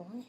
Fumi.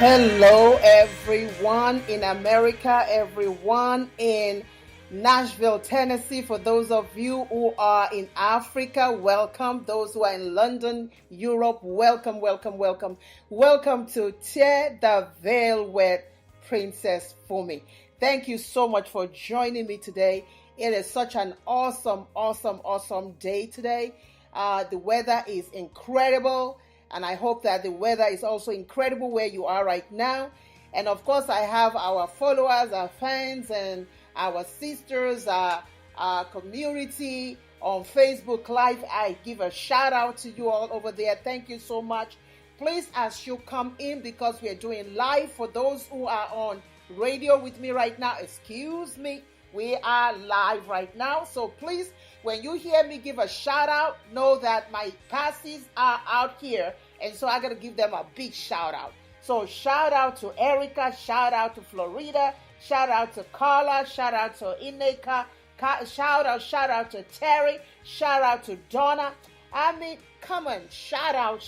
Hello, everyone in America, everyone in Nashville, Tennessee. For those of you who are in Africa, welcome. Those who are in London, Europe, welcome, welcome, welcome. Welcome to Tear the Veil with Princess Fumi. Thank you so much for joining me today. It is such an awesome, awesome, awesome day today. The weather is incredible. And I hope that the weather is also incredible where you are right now. And of course, I have our followers, our fans, and our sisters, our community on Facebook Live. I give a shout out to you all over there. Thank you so much. Please, as you come in, because we are doing live, for those who are on radio with me right now, excuse me, we are live right now. So please, when you hear me give a shout out, know that my passies are out here. And so I got to give them a big shout out. So shout out to Erica, shout out to Florida, shout out to Carla, shout out to Ineka, shout out to Terry, shout out to Donna. I mean, come on, shout out.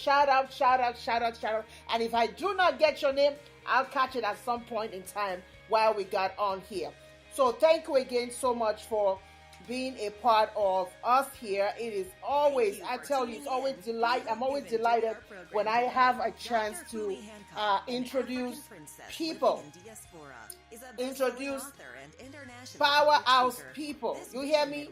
And if I do not get your name, I'll catch it at some point in time while we got on here. So thank you again so much for being a part of us here. It is always, I tell you, it's always I'm always delighted when I have a chance to introduce people, introduce powerhouse people. You hear me?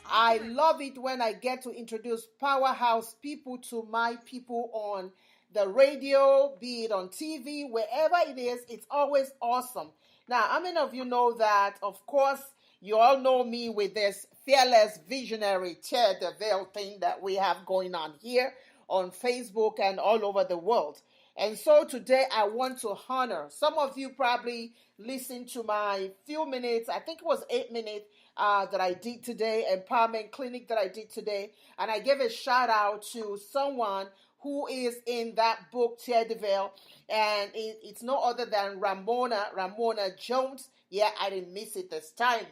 I love it when I get to introduce powerhouse people to my people on the radio, be it on TV, wherever it is. It's always awesome. Now, how many of you know that, of course, you all know me with this Fearless Visionary Tear the Veil thing that we have going on here on Facebook and all over the world. And so today I want to honor, some of you probably listened to my few minutes, I think it was 8 minutes that I did today, empowerment clinic that I did today. And I gave a shout out to someone who is in that book, Tear the Veil. And it's no other than Ramona Jones. Yeah, I didn't miss it this time.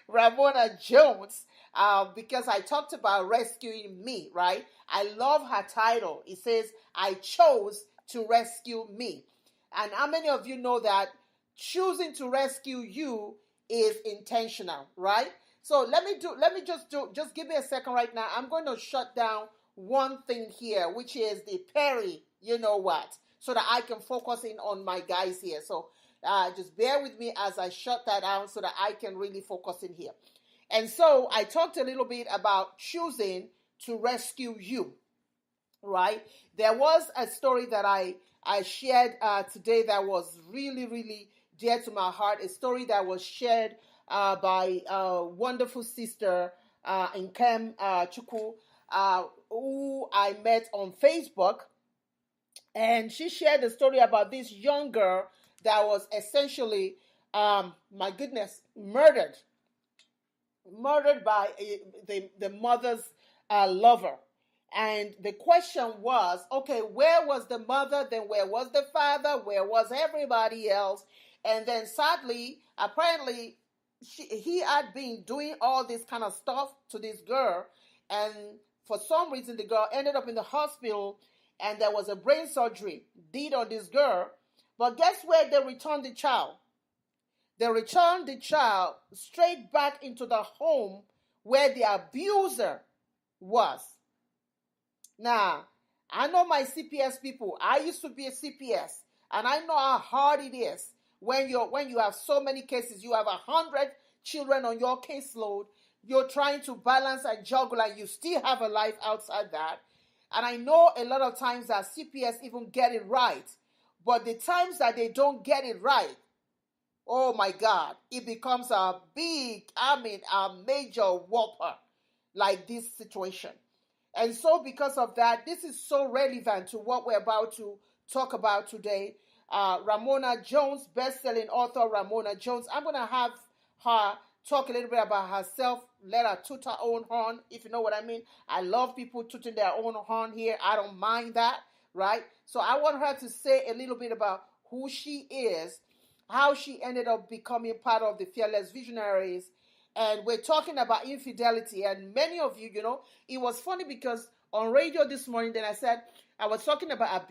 Ramona Jones, because I talked about rescuing me, right? I love her title. It says, I chose to rescue me. And how many of you know that choosing to rescue you is intentional, right? So just give me a second right now. I'm going to shut down one thing here, which is the Perry, you know what, so that I can focus in on my guys here. So just bear with me as I shut that down so that I can really focus in here. And so I talked a little bit about choosing to rescue you, right? There was a story that I shared today that was really, really dear to my heart, a story that was shared by a wonderful sister in Kem Chukwu, who I met on Facebook. And she shared a story about this young girl that was essentially, murdered by the mother's lover. And the question was, okay, where was the mother? Then where was the father? Where was everybody else? And then sadly, apparently, he had been doing all this kind of stuff to this girl. And for some reason, the girl ended up in the hospital, and there was a brain surgery did on this girl. But guess where they returned the child? They returned the child straight back into the home where the abuser was. Now, I know my CPS people. I used to be a CPS, and I know how hard it is when you have so many cases. You have 100 children on your caseload. You're trying to balance and juggle, and you still have a life outside that. And I know a lot of times that CPS even get it right. But the times that they don't get it right, oh my God, it becomes a big, a major whopper like this situation. And so, because of that, this is so relevant to what we're about to talk about today. Ramona Jones, best-selling author Ramona Jones. I'm going to have her talk a little bit about herself. Let her toot her own horn, if you know what I mean. I love people tooting their own horn here. I don't mind that, right? So I want her to say a little bit about who she is, how she ended up becoming part of the Fearless Visionaries. And we're talking about infidelity. And many of you, it was funny because on radio this morning, then I was talking about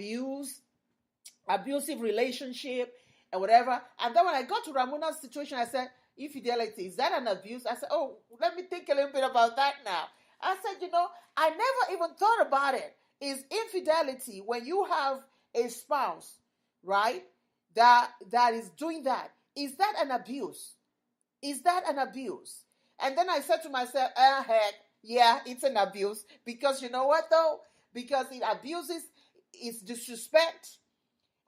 abusive relationship, and whatever. And then when I got to Ramona's situation, I said, infidelity, is that an abuse? I said, oh, let me think a little bit about that now. I said, I never even thought about it. Is infidelity when you have a spouse, right, that is doing that? Is that an abuse? Is that an abuse? And then I said to myself, heck, yeah, it's an abuse. Because you know what, though? Because it abuses, it's disrespect.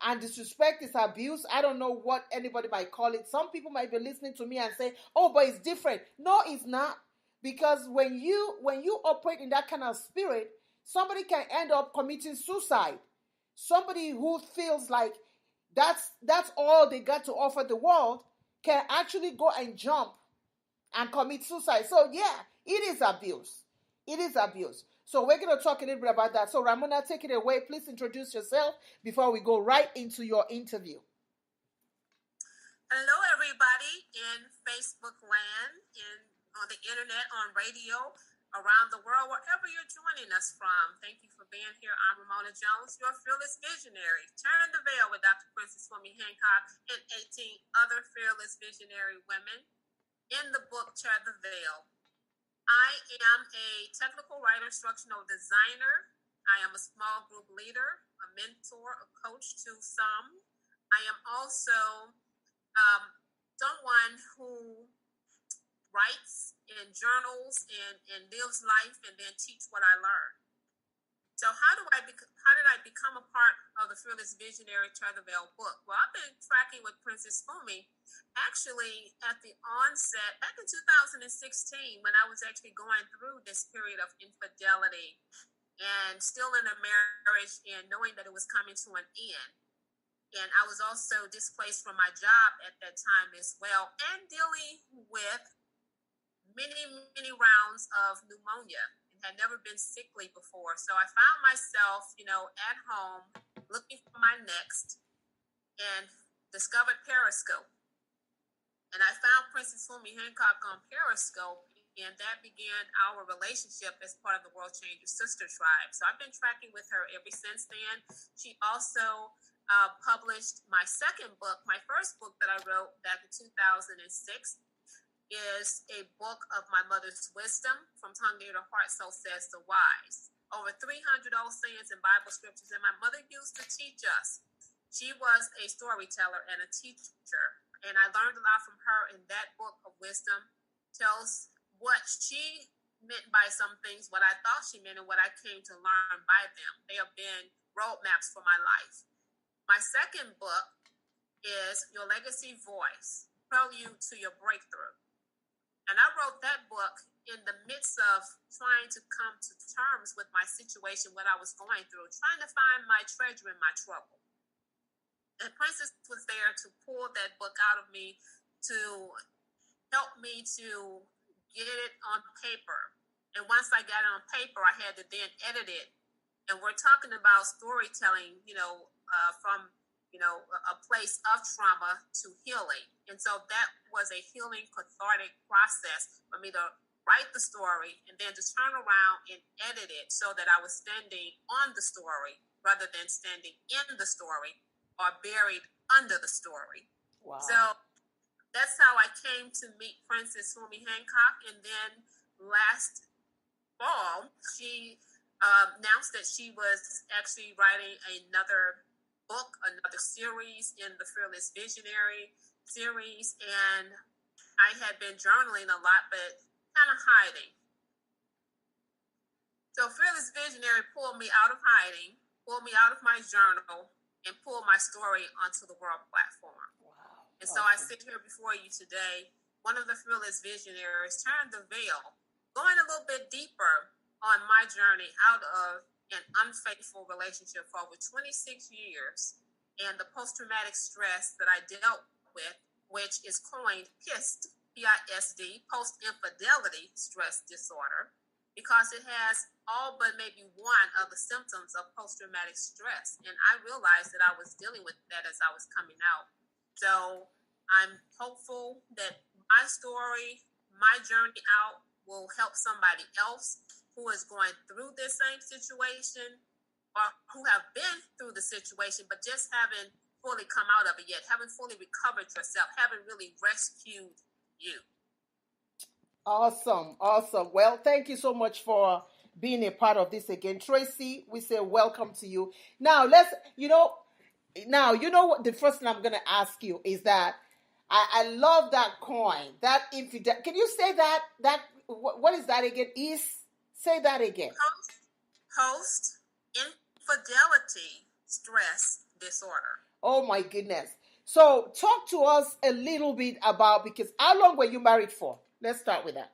And disrespect is abuse. I don't know what anybody might call it. Some people might be listening to me and say, oh, but it's different. No, it's not. Because when you operate in that kind of spirit, somebody can end up committing suicide. Somebody who feels like that's all they got to offer the world can actually go and jump and commit suicide. So yeah, it is abuse. It is abuse. So we're going to talk a little bit about that. So Ramona, take it away. Please introduce yourself before we go right into your interview. Hello, everybody in Facebook land, on the internet, on radio, around the world, wherever you're joining us from. Thank you for being here. I'm Ramona Jones, your fearless visionary. Turn the veil with Dr. Princess Fumi Hancock and 18 other fearless visionary women in the book, Tear the Veil. I am a technical writer, instructional designer. I am a small group leader, a mentor, a coach to some. I am also someone who writes in journals and lives life and then teach what I learn. So how did I become a part of the Fearless Visionary Tear the Veil book? Well, I've been tracking with Princess Fumi actually at the onset back in 2016 when I was actually going through this period of infidelity and still in a marriage and knowing that it was coming to an end. And I was also displaced from my job at that time as well and dealing with many, many rounds of pneumonia. Had never been sickly before. So I found myself, at home looking for my next and discovered Periscope. And I found Princess Fumi Hancock on Periscope, and that began our relationship as part of the World Changers Sister Tribe. So I've been tracking with her ever since then. She also published my second book. My first book that I wrote back in 2006 is a book of my mother's wisdom, From Tongue to Heart, So Says the Wise. Over 300 old sayings and Bible scriptures that my mother used to teach us. She was a storyteller and a teacher, and I learned a lot from her. In that book of wisdom tells what she meant by some things, what I thought she meant, and what I came to learn by them. They have been roadmaps for my life. My second book is Your Legacy Voice, Prelude to Your Breakthrough. And I wrote that book in the midst of trying to come to terms with my situation, what I was going through, trying to find my treasure in my trouble. And Princess was there to pull that book out of me, to help me to get it on paper. And once I got it on paper, I had to then edit it. And we're talking about storytelling, from a place of trauma to healing. And so that was a healing, cathartic process for me to write the story and then to turn around and edit it so that I was standing on the story rather than standing in the story or buried under the story. Wow. So that's how I came to meet Princess Fumi Hancock. And then last fall, she announced that she was actually writing another book, another series in the Fearless Visionary series, and I had been journaling a lot, but kind of hiding. So Fearless Visionary pulled me out of hiding, pulled me out of my journal, and pulled my story onto the world platform. Wow. And so I sit here before you today, one of the fearless visionaries, turned the veil, going a little bit deeper on my journey out of an unfaithful relationship for over 26 years and the post-traumatic stress that I dealt with, which is coined PISD, P-I-S-D, post-infidelity stress disorder, because it has all but maybe one of the symptoms of post-traumatic stress. And I realized that I was dealing with that as I was coming out. So I'm hopeful that my story, my journey out, will help somebody else who is going through this same situation or who have been through the situation but just haven't fully come out of it yet, haven't fully recovered yourself, haven't really rescued you. Awesome. Well, thank you so much for being a part of this again. Tracy, we say welcome to you. Now, what the first thing I'm going to ask you is that I love that coin, that infidel. Can you say that what is that again? Say that again. Post infidelity stress disorder. Oh my goodness. So talk to us a little bit about, because how long were you married for? Let's start with that.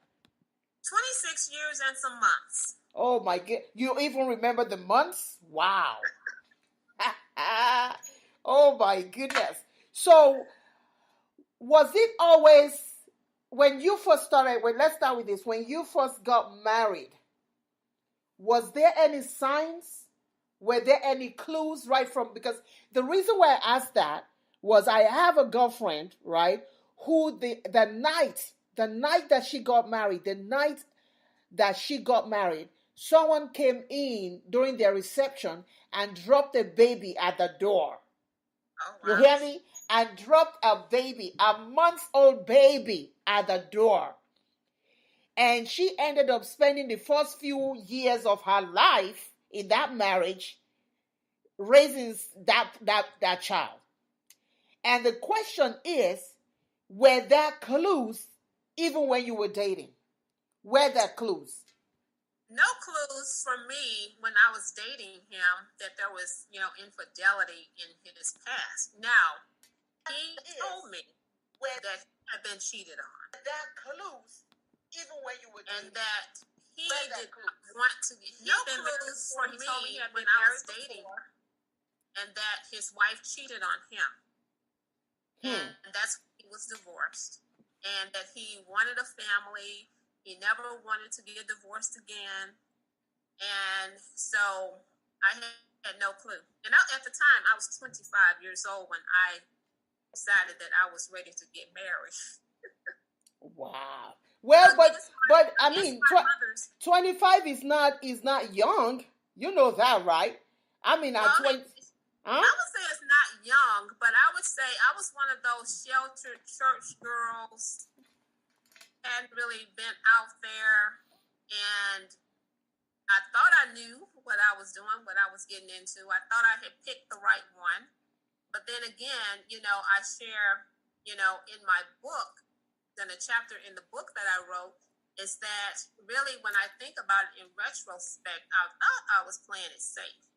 26 years and some months. Oh my God. You even remember the months? Wow. Oh my goodness. So was it always, when you first started, let's start with this, when you first got married, was there any signs? Were there any clues right from, because the reason why I asked that was I have a girlfriend, right, who the night that she got married, someone came in during their reception and dropped a baby at the door. Oh, wow. You hear me? And dropped a baby, a month-old baby at the door. And she ended up spending the first few years of her life in that marriage raising that child. And the question is, were there clues even when you were dating? Were there clues? No clues for me when I was dating him that there was, infidelity in his past. Now, he told me that he had been cheated on. There are clues even when you were dating. And that he did not want to get. No clues for me when I was dating, and that his wife cheated on him. And that's when he was divorced. And that he wanted a family. He never wanted to get divorced again. And so I had no clue. And at the time, I was 25 years old when I decided that I was ready to get married. Wow. Well, but I mean, 25 is not young. You know that, right? I mean, at 20. I would say it's not young, but I would say I was one of those sheltered church girls. Hadn't really been out there, and I thought I knew what I was doing, what I was getting into. I thought I had picked the right one. But then again, I share, in my book, in a chapter in the book that I wrote, is that really when I think about it in retrospect, I thought I was playing it safe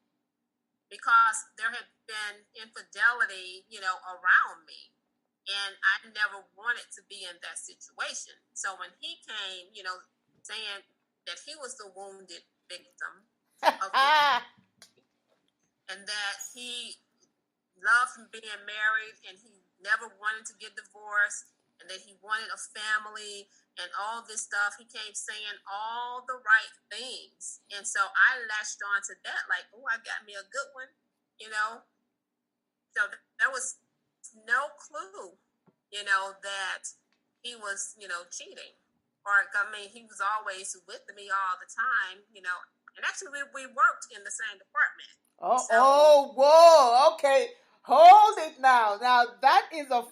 because there had been infidelity, around me. And I never wanted to be in that situation. So when he came, saying that he was the wounded victim of and that he loved being married and he never wanted to get divorced and that he wanted a family and all this stuff, he came saying all the right things. And so I latched on to that, like, oh, I got me a good one, So there was no clue, that he was, cheating. Or, he was always with me all the time, And actually, we worked in the same department. Whoa, okay. Hold it now. Now, that is the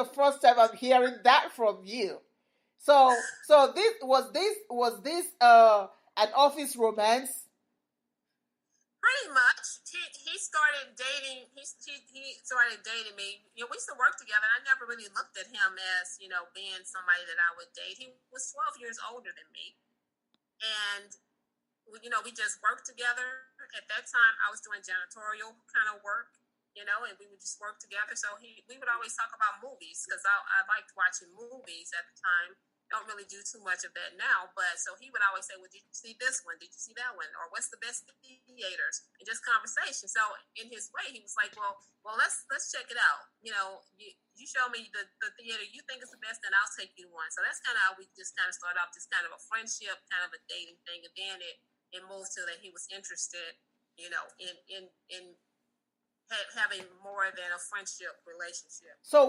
first time I'm hearing that from you. So this was this an office romance? Pretty much. He started dating. He started dating me. We used to work together. And I never really looked at him as being somebody that I would date. He was 12 years older than me, and we just worked together. At that time, I was doing janitorial kind of work, and we would just work together. So we would always talk about movies because I liked watching movies at the time. Don't really do too much of that now, but so he would always say, well, did you see this one? Did you see that one? Or what's the best theaters? And just conversation. So in his way, he was like, well, let's check it out. You show me the theater you think is the best, and I'll take you to one. So that's kind of how we just kind of started off, just kind of a friendship, kind of a dating thing. And then it moved to that he was interested, in having more than a friendship relationship. So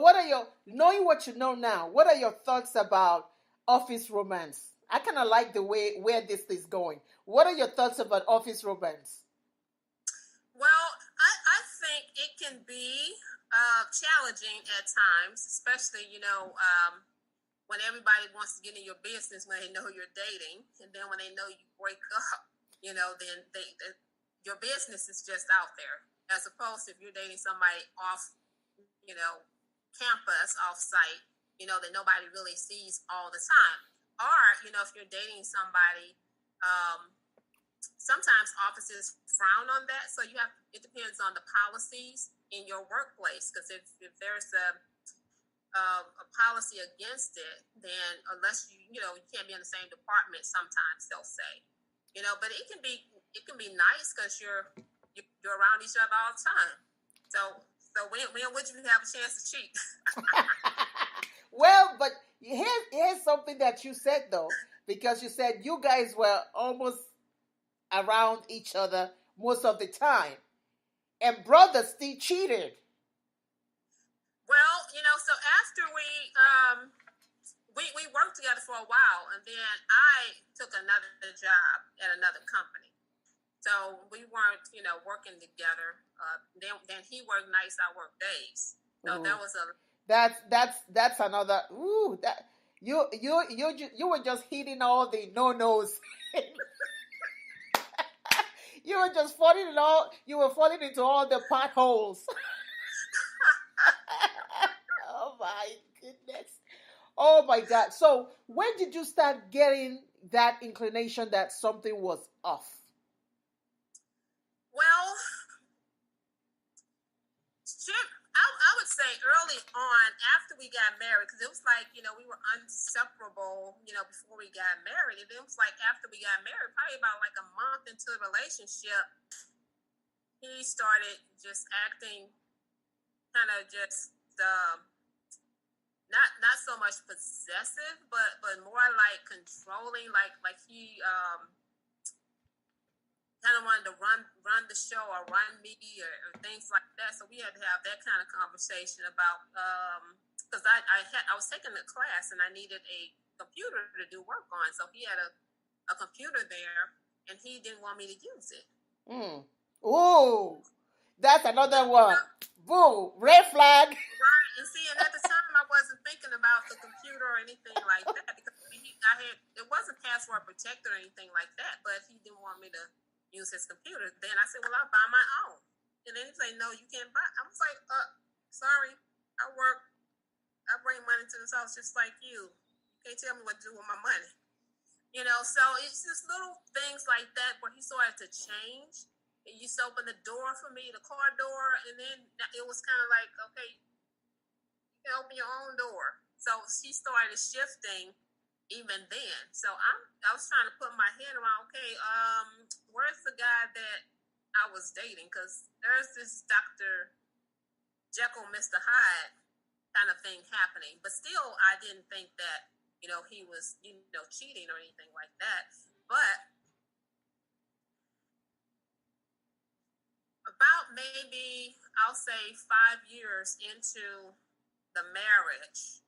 knowing what you know now, what are your thoughts about office romance? I kind of like the way where this is going. What are your thoughts about office romance? Well, I think it can be challenging at times, especially, when everybody wants to get in your business when they know you're dating. And then when they know you break up, then your business is just out there. As opposed to if you're dating somebody off, campus, off site, that nobody really sees all the time. Or, if you're dating somebody, sometimes offices frown on that. So it depends on the policies in your workplace. Because if there's a policy against it, then unless you can't be in the same department, sometimes they'll say, but it can be nice because you're around each other all the time. So when would you have a chance to cheat? Well, but here's something that you said, though, because you said you guys were almost around each other most of the time, and brother still cheated. Well, so after we worked together for a while, and then I took another job at another company. So we weren't, working together. Then he worked nights, I worked days. So that was that's another. That you were just hitting all the no-nos. You were just falling into all the potholes. Oh my goodness. Oh my God. So when did you start getting that inclination that something was off? Well, I would say early on after we got married, because it was like, we were inseparable, before we got married. And it was like after we got married, probably about like a month into the relationship, he started just acting kind of just not so much possessive, but more like controlling, like he kind of wanted to run the show or run me or things like that. So we had to have that kind of conversation about because I was taking a class and I needed a computer to do work on. So he had a computer there and he didn't want me to use it. Oh, that's another one. Boom, red flag. Right, and see, and at the time I wasn't thinking about the computer or anything like that because it wasn't password protected or anything like that, but he didn't want me to use his computer. Then I said, well, I'll buy my own. And then he's like, no, you can't buy. I was like, sorry, I bring money to this house just like you. You can't tell me what to do with my money. So it's just little things like that where he started to change. He used to open the door for me, the car door, and then it was kind of like, okay, you can open your own door. So she started shifting even then. So I was trying to put my head around, okay, where's the guy that I was dating? Because there's this Dr. Jekyll, Mr. Hyde kind of thing happening. But still, I didn't think that, he was, cheating or anything like that. But about maybe, I'll say 5 years into the marriage,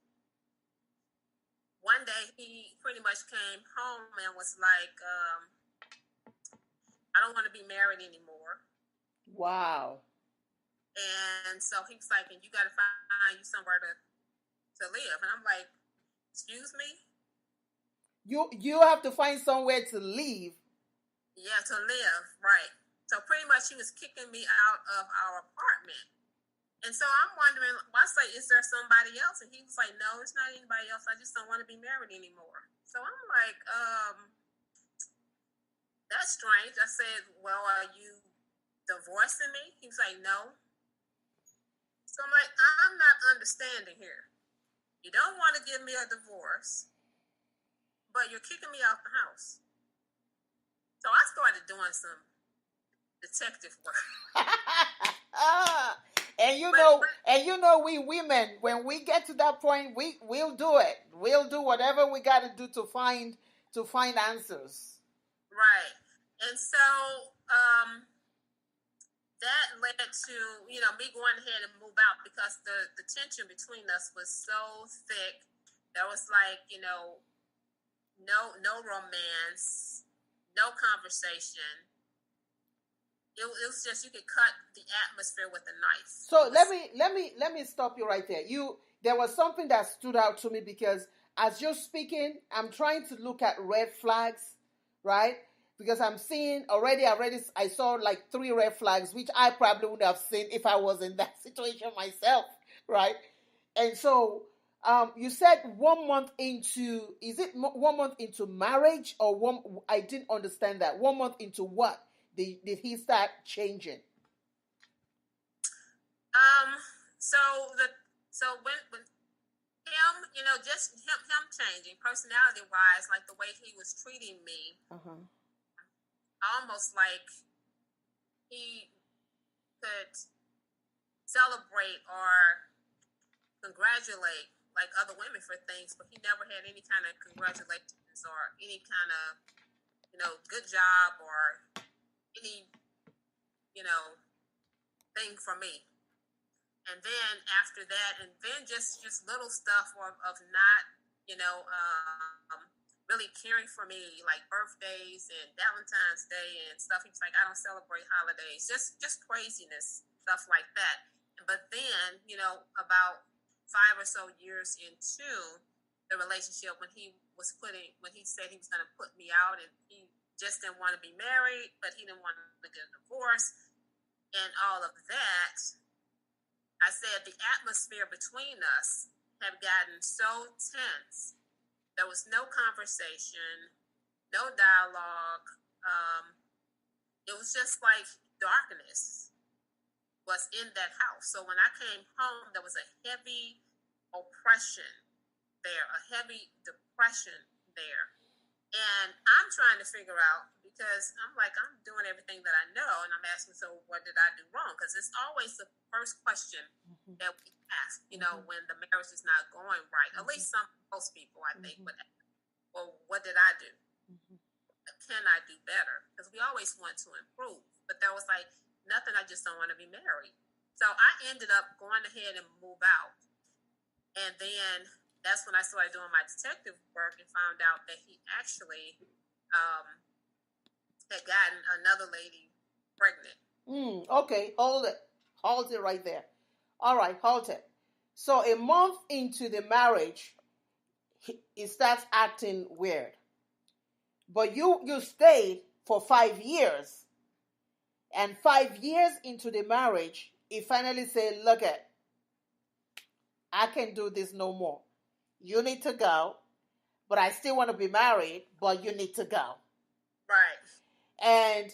one day he pretty much came home and was like, I don't want to be married anymore. Wow. And so he was like, and you got to find you somewhere to live. And I'm like, excuse me? You have to find somewhere to live. Yeah, to live, right. So pretty much he was kicking me out of our apartment. And so I'm wondering, I was like, is there somebody else? And he was like, no, it's not anybody else. I just don't want to be married anymore. So I'm like, that's strange. I said, well, are you divorcing me? He was like, no. So I'm like, I'm not understanding here. You don't want to give me a divorce, but you're kicking me out the house. So I started doing some detective work. And we women, when we get to that point, we'll do it. We'll do whatever we got to do to find answers. Right. And so that led to, me going ahead and move out because the tension between us was so thick. There was like, no romance, no conversation. It was just, you could cut the atmosphere with a knife. So let me stop you right there. There was something that stood out to me because as you're speaking, I'm trying to look at red flags, right? Because I'm seeing I saw like 3 red flags, which I probably would have seen if I was in that situation myself, right? And so you said 1 month into, is it 1 month into marriage or I didn't understand that. 1 month into what? Did he start changing? So when him, just him changing personality wise, like the way he was treating me, almost like he could celebrate or congratulate like other women for things, but he never had any kind of congratulations or any kind of, good job or any, thing for me. And then after that, and then just little stuff of not, really caring for me, like birthdays and Valentine's Day and stuff. He was like, I don't celebrate holidays, just craziness, stuff like that. But then, about 5 or so years into the relationship, when he said he was going to put me out, and he just didn't want to be married, but he didn't want to get a divorce and all of that, I said the atmosphere between us had gotten so tense. There was no conversation, no dialogue. It was just like darkness was in that house. So when I came home, there was a heavy oppression there, a heavy depression there. And I'm trying to figure out, because I'm doing everything that I know, and I'm asking, so what did I do wrong? Because it's always the first question that we ask, when the marriage is not going right. At least most people, I think, would ask, well, what did I do? What can I do better? Because we always want to improve. But there was like, nothing, I just don't want to be married. So I ended up going ahead and move out. And then that's when I started doing my detective work and found out that he actually had gotten another lady pregnant. Okay, hold it right there. All right, hold it. So a month into the marriage, he starts acting weird. But you stayed for 5 years. And 5 years into the marriage, he finally said, look I can't do this no more. You need to go, but I still want to be married, but you need to go. Right. And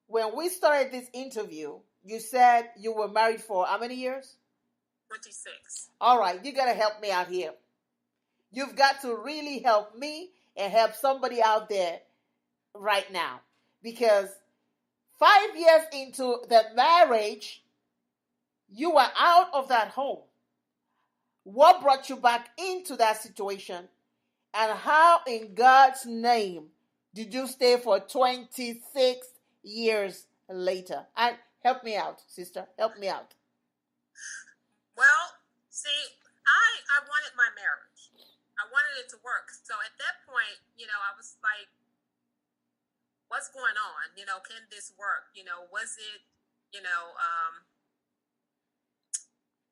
when we started this interview, you said you were married for how many years? 26. All right, you got to help me out here. You've got to really help me and help somebody out there right now. Because 5 years into the marriage, you were out of that home. What brought you back into that situation? And how in God's name did you stay for 26 years later? And help me out, sister. Help me out. Well, see, I wanted my marriage. I wanted it to work. So at that point, I was like, what's going on? Can this work? Was it,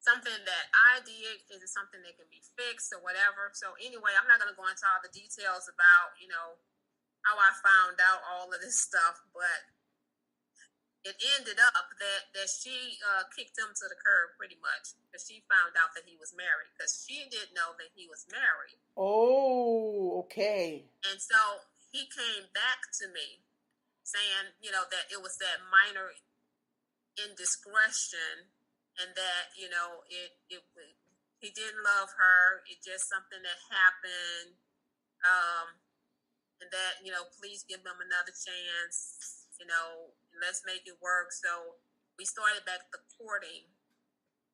something that I did? Is it something that can be fixed or whatever? So anyway, I'm not going to go into all the details about, how I found out all of this stuff, but it ended up that she kicked him to the curb pretty much, because she found out that he was married, because she didn't know that he was married. Oh, okay. And so he came back to me saying, that it was that minor indiscretion and that, he didn't love her. It just something that happened. And that, please give him another chance, let's make it work. So we started back the courting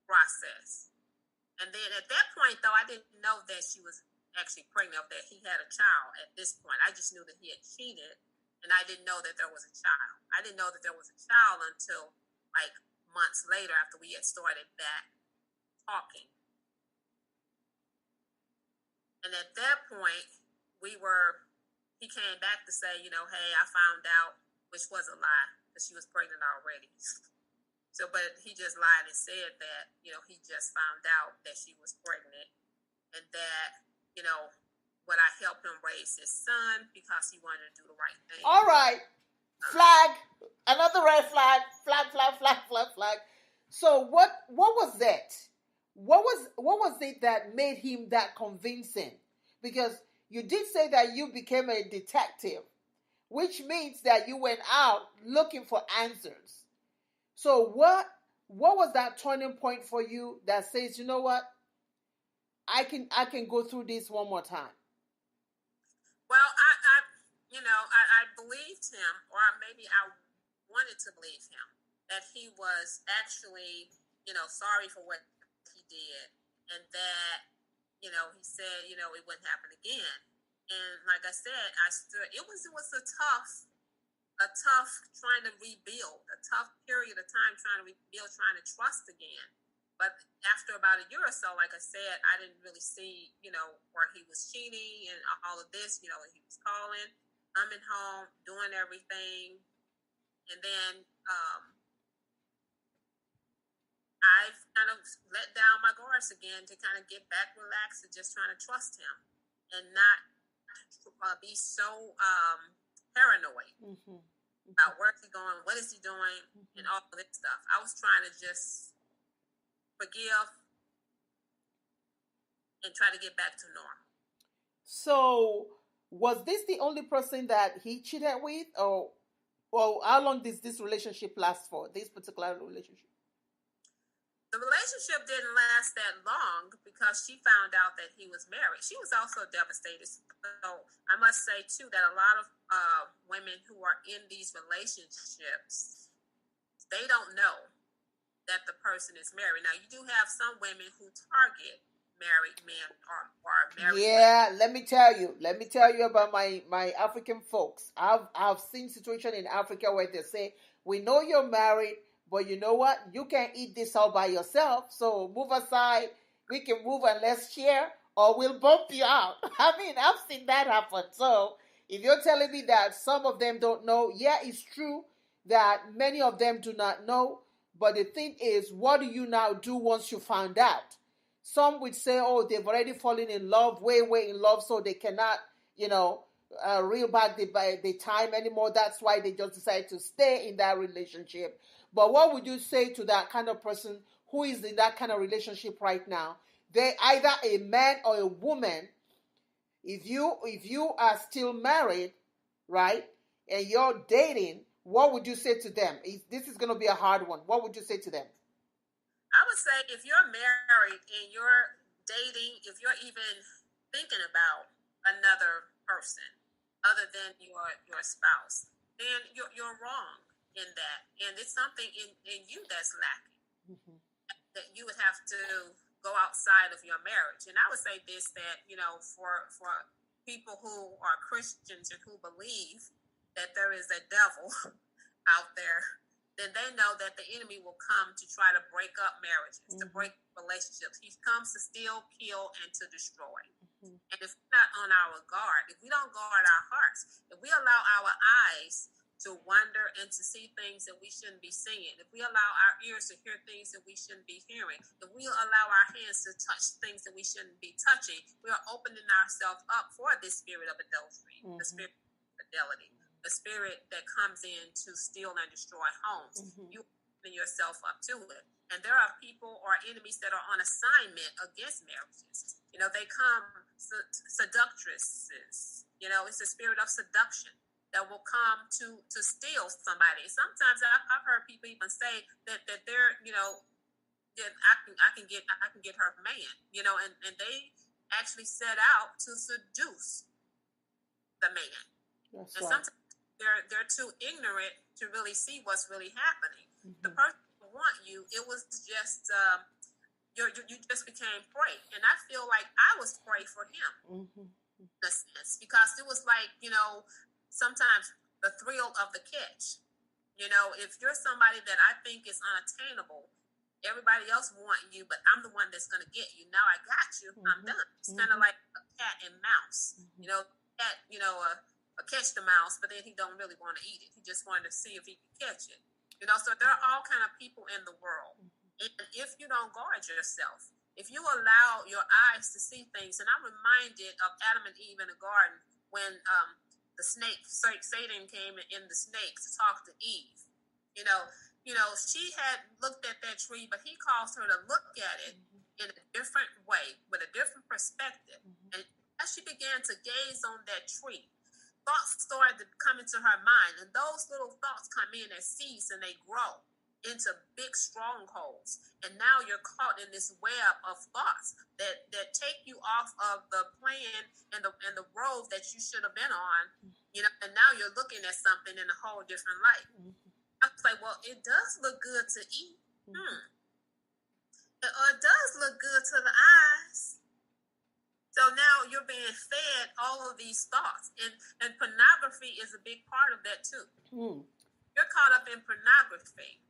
process. And then at that point, though, I didn't know that she was actually pregnant, that he had a child at this point. I just knew that he had cheated, and I didn't know that there was a child. I didn't know that there was a child until like months later after we had started back talking. And at that point, he came back to say, hey, I found out, which was a lie, that she was pregnant already. So, but he just lied and said that, he just found out that she was pregnant, and that, would I help him raise his son because he wanted to do the right thing. All right. Flag. Another red flag. Flag. So what was that? What was it that made him that convincing? Because you did say that you became a detective, which means that you went out looking for answers. So what was that turning point for you that says, you know what, I can go through this one more time? Well, I believed him, or maybe I wanted to believe him, that he was actually, sorry for what he did, and that, he said, it wouldn't happen again. And like I said, it was a tough trying to rebuild, a tough period of time trying to rebuild, trying to trust again. But after about a year or so, like I said, I didn't really see, where he was cheating and all of this, he was calling, coming home, doing everything. And then I've kind of let down my guards again to kind of get back relaxed and just trying to trust him and not be so paranoid about where he's going, what is he doing, and all of this stuff. I was trying to just forgive and try to get back to normal. So was this the only person that he cheated with, or how long did this relationship last for, this particular relationship? The relationship didn't last that long because she found out that he was married. She was also devastated. So I must say, too, that a lot of women who are in these relationships, they don't know that the person is married. Now, you do have some women who target married men or married women. Let me tell you about my African folks. I've seen situations in Africa where they say, we know you're married, but you know what? You can't eat this all by yourself. So move aside. We can move and let's share, or we'll bump you out. I mean, I've seen that happen. So if you're telling me that some of them don't know, yeah, it's true that many of them do not know. But the thing is, what do you now do once you found out? Some would say, oh, they've already fallen in love, way in love, so they cannot, reel back the time anymore. That's why they just decide to stay in that relationship. But what would you say to that kind of person who is in that kind of relationship right now? They either a man or a woman. If you are still married, right, and you're dating, what would you say to them? This is going to be a hard one. What would you say to them? I would say if you're married and you're dating, if you're even thinking about another person other than your spouse, then you're wrong in that. And it's something in you that's lacking. That you would have to go outside of your marriage. And I would say this, that, for people who are Christians and who believe that there is a devil out there, then they know that the enemy will come to try to break up marriages, to break relationships. He comes to steal, kill, and to destroy. And if we're not on our guard, if we don't guard our hearts, if we allow our eyes to wonder and to see things that we shouldn't be seeing, if we allow our ears to hear things that we shouldn't be hearing, if we allow our hands to touch things that we shouldn't be touching, we are opening ourselves up for this spirit of adultery, the spirit of infidelity, the spirit that comes in to steal and destroy homes. You open yourself up to it. And there are people or enemies that are on assignment against marriages. They come seductresses. It's a spirit of seduction that will come to steal somebody. Sometimes I've heard people even say that they're, that I can get her man, you know, and they actually set out to seduce the man. That's and right. sometimes they're too ignorant to really see what's really happening. Mm-hmm. The person who want you, it was just you just became prey, and I feel like I was prey for him. Mm-hmm. In a sense, because it was like, you know, sometimes the thrill of the catch. You know, if you're somebody that I think is unattainable, everybody else want you, but I'm the one that's going to get you. Now I got you. Mm-hmm. I'm done. It's kind of like a cat and mouse. Mm-hmm. You know, cat, you know, catch the mouse, but then he don't really want to eat it. He just wanted to see if he could catch it. You know, so there are all kind of people in the world. Mm-hmm. And if you don't guard yourself, if you allow your eyes to see things, and I'm reminded of Adam and Eve in the garden when the snake, Satan came in the snake to talk to Eve. You know, she had looked at that tree, but he caused her to look at it in a different way, with a different perspective. And as she began to gaze on that tree, thoughts started to come into her mind, and those little thoughts come in as seeds, and they grow into big strongholds. And now you're caught in this web of thoughts that take you off of the plan and the road that you should have been on, you know, and now you're looking at something in a whole different light. I was like, well, it does look good to eat. It does look good to the eyes. So now you're being fed all of these thoughts, and pornography is a big part of that too. You're caught up in pornography.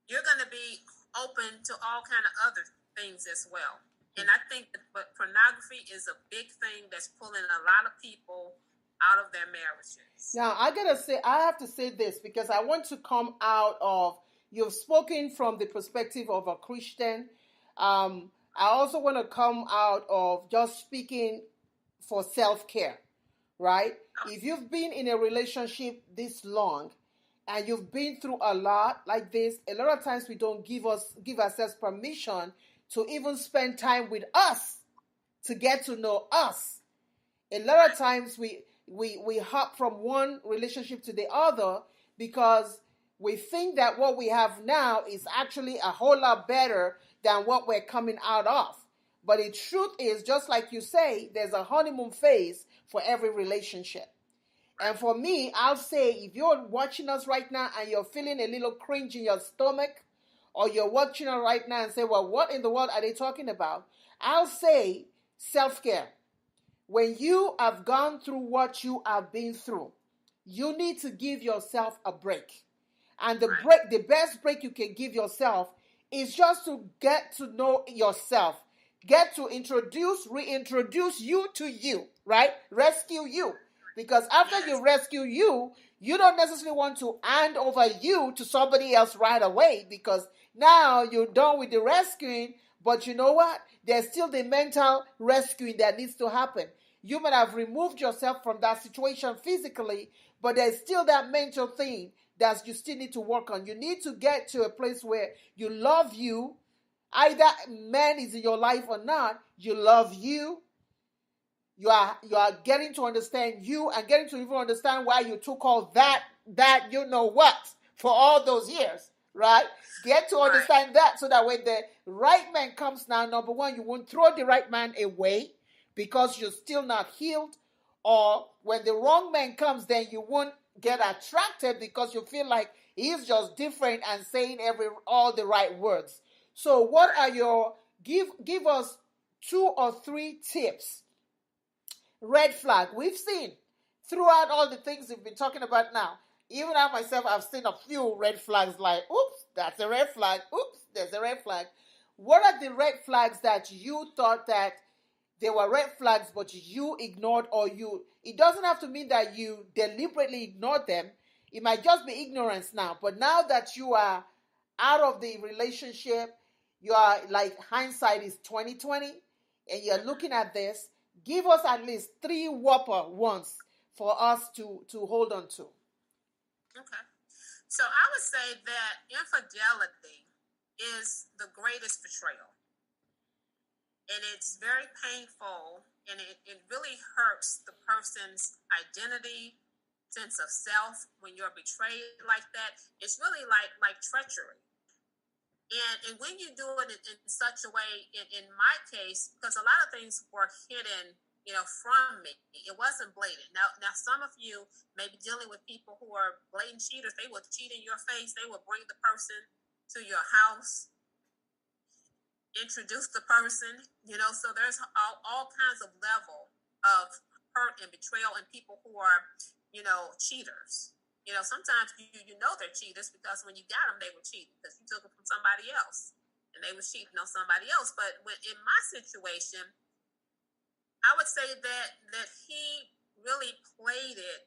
You're going to be open to all kind of other things as well. And I think that pornography is a big thing that's pulling a lot of people out of their marriages. Now, I have to say this because I want to come out of, you've spoken from the perspective of a Christian. I also want to come out of just speaking for self-care, right? If you've been in a relationship this long, and you've been through a lot like this, a lot of times we don't give ourselves permission to even spend time with us, to get to know us. A lot of times we hop from one relationship to the other because we think that what we have now is actually a whole lot better than what we're coming out of. But the truth is, just like you say, there's a honeymoon phase for every relationship. And for me, I'll say, if you're watching us right now and you're feeling a little cringe in your stomach, or you're watching us right now and say, well, what in the world are they talking about? I'll say self-care. When you have gone through what you have been through, you need to give yourself a break. And the best break you can give yourself is just to get to know yourself. Get to reintroduce you to you, right? Rescue you. Because after you rescue you, you don't necessarily want to hand over you to somebody else right away, because now you're done with the rescuing. But you know what? There's still the mental rescuing that needs to happen. You might have removed yourself from that situation physically, but there's still that mental thing that you still need to work on. You need to get to a place where you love you. Either man is in your life or not, you love you. You are getting to understand you, and getting to even understand why you took all that you know what for all those years, right? Get to understand that, so that when the right man comes now, number one, you won't throw the right man away because you're still not healed. Or when the wrong man comes, then you won't get attracted because you feel like he's just different and saying all the right words. So what are your, give us 2 or 3 tips. Red flag. We've seen throughout all the things we've been talking about now. Even I myself, I've seen a few red flags, like, oops, that's a red flag. Oops, there's a red flag. What are the red flags that you thought that they were red flags, but you ignored, it doesn't have to mean that you deliberately ignored them. It might just be ignorance now. But now that you are out of the relationship, you are like, hindsight is 2020, and you're looking at this. Give us at least 3 whopper ones for us to hold on to. Okay. So I would say that infidelity is the greatest betrayal. And it's very painful, and it really hurts the person's identity, sense of self when you're betrayed like that. It's really like treachery. And when you do it in such a way, in my case, because a lot of things were hidden, from me, it wasn't blatant. Now, some of you may be dealing with people who are blatant cheaters. They will cheat in your face. They will bring the person to your house, introduce the person, so there's all kinds of level of hurt and betrayal in people who are, cheaters. Sometimes you know they're cheaters because when you got them, they were cheating because you took it from somebody else and they were cheating on somebody else. But in my situation, I would say that he really played it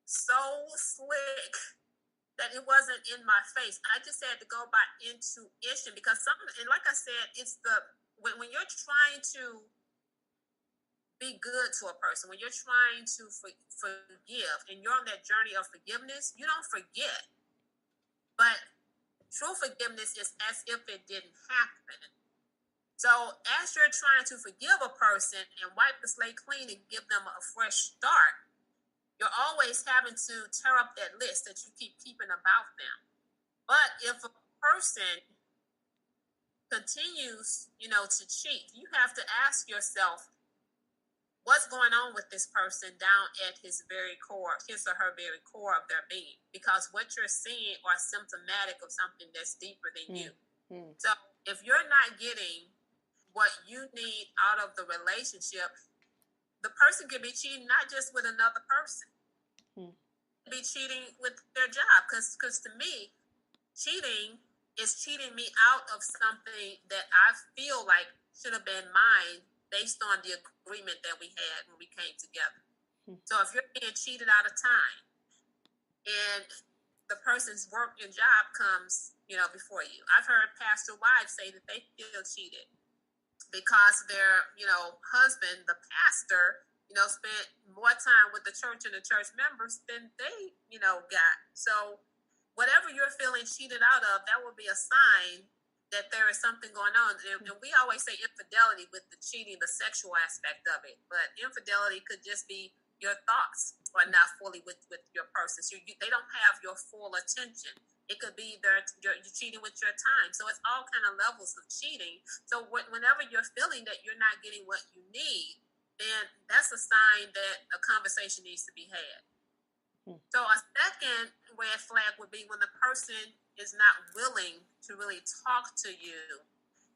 so slick that it wasn't in my face. I just had to go by intuition because and like I said, it's when you're trying to be good to a person, when you're trying to forgive and you're on that journey of forgiveness, you don't forget. But true forgiveness is as if it didn't happen. So as you're trying to forgive a person and wipe the slate clean and give them a fresh start, you're always having to tear up that list that you keep keeping about them. But if a person continues, to cheat, you have to ask yourself, what's going on with this person down at his or her very core of their being? Because what you're seeing are symptomatic of something that's deeper than you. So if you're not getting what you need out of the relationship, the person could be cheating not just with another person, be cheating with their job. Because to me, cheating is cheating me out of something that I feel like should have been mine based on the agreement that we had when we came together. So if you're being cheated out of time and the person's work and job comes, before you. I've heard pastor wives say that they feel cheated because their, husband, the pastor, spent more time with the church and the church members than they, got. So whatever you're feeling cheated out of, that will be a sign that there is something going on. And we always say infidelity with the cheating, the sexual aspect of it. But infidelity could just be your thoughts are not fully with your person. So they don't have your full attention. It could be you're cheating with your time. So it's all kind of levels of cheating. So whenever you're feeling that you're not getting what you need, then that's a sign that a conversation needs to be had. So a second red flag would be when the person is not willing to really talk to you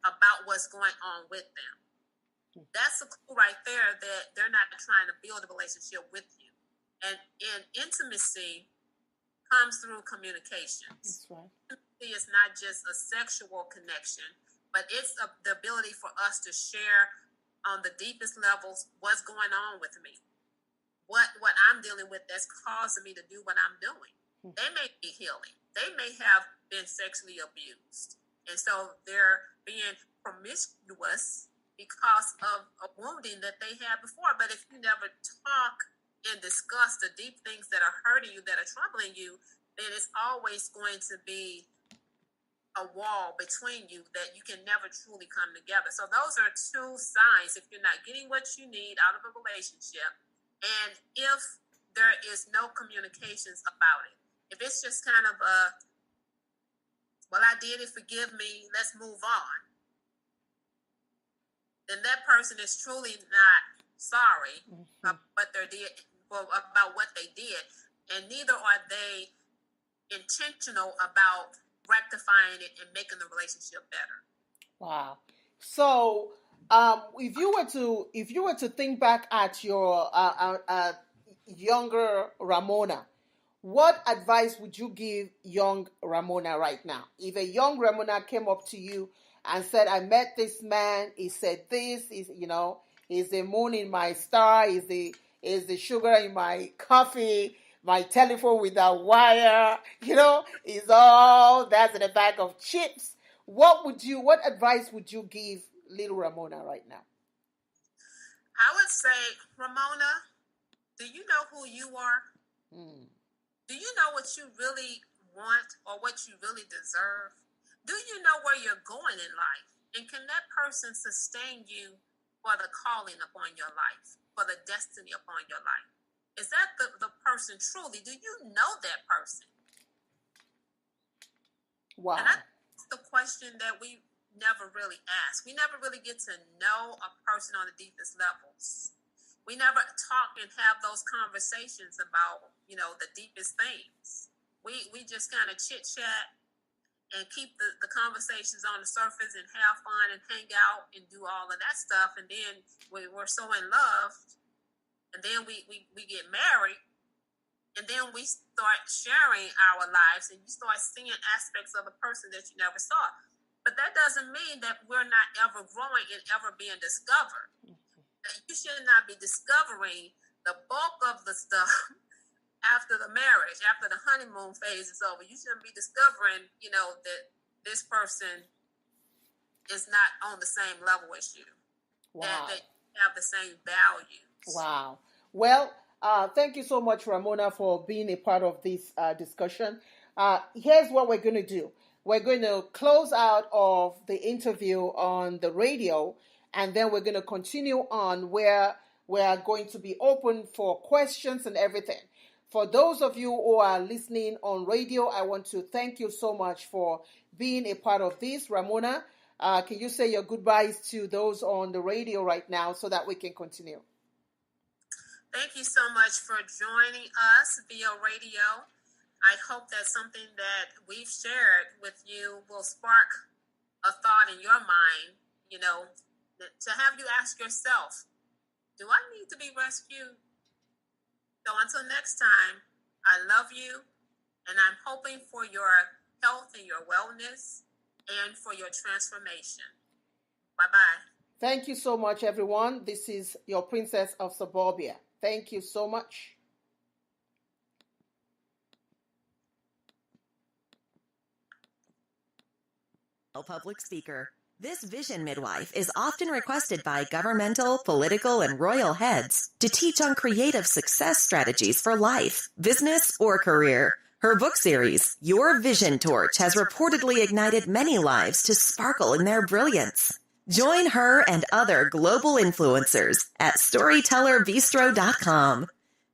about what's going on with them. That's a clue right there that they're not trying to build a relationship with you. And intimacy comes through communication. That's right. Intimacy is not just a sexual connection, but it's the ability for us to share on the deepest levels what's going on with me. What I'm dealing with that's causing me to do what I'm doing. They may be healing. They may have been sexually abused. And so they're being promiscuous because of a wounding that they had before. But if you never talk and discuss the deep things that are hurting you, that are troubling you, then it's always going to be a wall between you that you can never truly come together. So those are two signs if you're not getting what you need out of a relationship. And if there is no communications about it, if it's just kind of well, I did it, forgive me, let's move on, then that person is truly not sorry about what they did, and neither are they intentional about rectifying it and making the relationship better. Wow. So if you were to think back at your younger Ramona, what advice would you give young Ramona right now? If a young Ramona came up to you and said, I met this man, he said this, he's the moon in my star, is the sugar in my coffee, my telephone without wire, is all that's in a bag of chips. What advice would you give little Ramona right now? I would say, Ramona, do you know who you are? Do you know what you really want or what you really deserve? Do you know where you're going in life? And can that person sustain you for the calling upon your life, for the destiny upon your life? Is that the person truly? Do you know that person? Wow. And I the question that we never really ask. We never really get to know a person on the deepest levels. We never talk and have those conversations about, the deepest things. We just kind of chit-chat and keep the conversations on the surface and have fun and hang out and do all of that stuff. And then we're so in love, and then we get married, and then we start sharing our lives, and you start seeing aspects of a person that you never saw. But that doesn't mean that we're not ever growing and ever being discovered. You should not be discovering the bulk of the stuff after the marriage, after the honeymoon phase is over. You shouldn't be discovering, that this person is not on the same level as you. Wow. That you have the same values. Wow. Well, thank you so much, Ramona, for being a part of this discussion. Here's what we're going to do. We're going to close out of the interview on the radio, and then we're going to continue on where we are going to be open for questions and everything. For those of you who are listening on radio, I want to thank you so much for being a part of this. Ramona, can you say your goodbyes to those on the radio right now so that we can continue? Thank you so much for joining us via radio. I hope that something that we've shared with you will spark a thought in your mind, to have you ask yourself, do I need to be rescued? So until next time, I love you, and I'm hoping for your health and your wellness and for your transformation. Bye-bye. Thank you so much, everyone. This is your Princess of Suburbia. Thank you so much. Public speaker. This vision midwife is often requested by governmental, political, and royal heads to teach on creative success strategies for life, business, or career. Her book series, Your Vision Torch, has reportedly ignited many lives to sparkle in their brilliance. Join her and other global influencers at StorytellerBistro.com.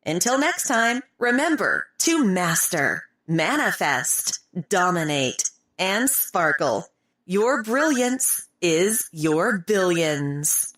Until next time, remember to master, manifest, dominate, and sparkle. Your brilliance is your billions.